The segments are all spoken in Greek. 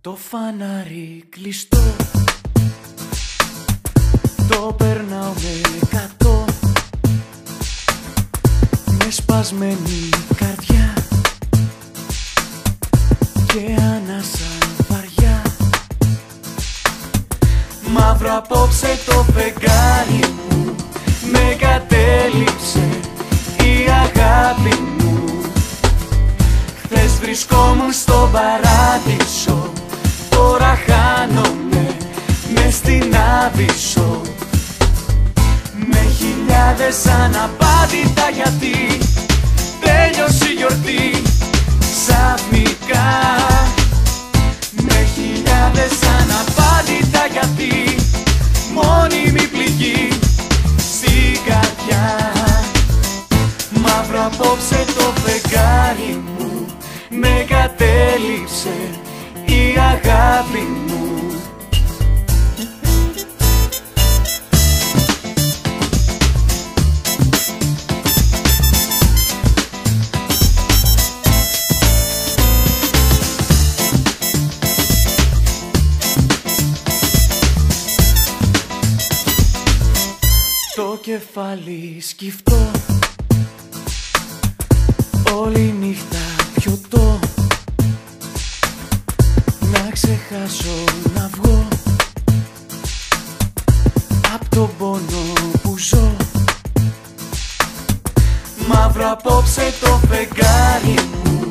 Το φανάρι κλειστό, το περνάω με 100, με σπασμένη καρδιά και ανάσα βαριά. Μαύρο απόψε το φεγγάρι μου, με κατέληψε η αγάπη μου. Χθες βρισκόμουν στον παράδεισο, τώρα χάνομαι μες στην Άβυσσο. Με χιλιάδες αναπάντητα γιατί τέλειωσε η γιορτή ξαφνικά. Με χιλιάδες αναπάντητα γιατί μόνιμη πληγή στην καρδιά. Μαύρο απόψε το φεγγάρι μου, με κατέληψε η αγάπη μου. Το κεφάλι σκυφτό, όλη νύχτα πιωτό, να ξεχάσω να βγω απ' τον πόνο που ζω. Μαύρο απόψε το φεγγάρι μου,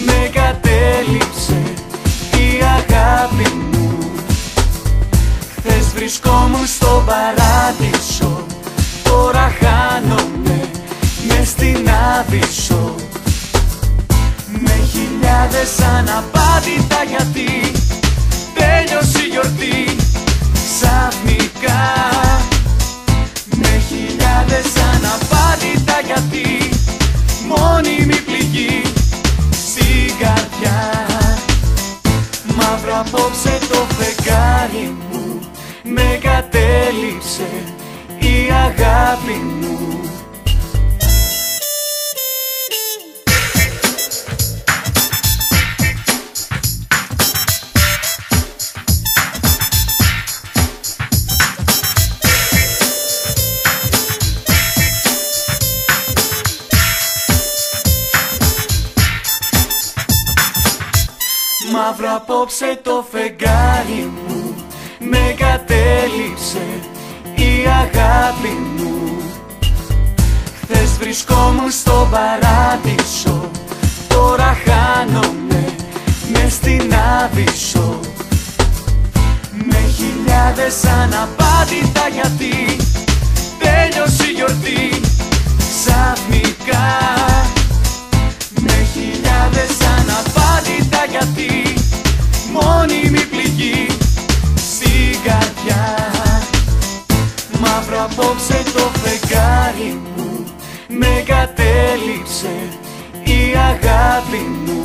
με κατέληψε η αγάπη μου. Χθες βρισκόμουν στον παράδεισο, τώρα χάνομαι μες στην Άβυσσο. Με χιλιάδες αναπάντητα γιατί τέλειωσε η γιορτή ξαφνικά. Με χιλιάδες αναπάντητα γιατί μόνιμη πληγή στην καρδιά. Μαύρο απόψε το φεγγάρι μου, με κατέληψε η αγάπη μου. Μαύρο απόψε το φεγγάρι μου, με κατέληψε η αγάπη μου. Χθες βρισκόμουν στον παράδεισο, τώρα χάνομαι μες στην Άβυσσο. Με χιλιάδες αναπάντητα γιατί τέλειωσε η γιορτή ξαφνικά. Με χιλιάδες αναπάντητα γιατί μόνιμη πληγή στην καρδιά. Μαύρο απόψε το φεγγάρι μου, με κατέληψε η αγάπη μου.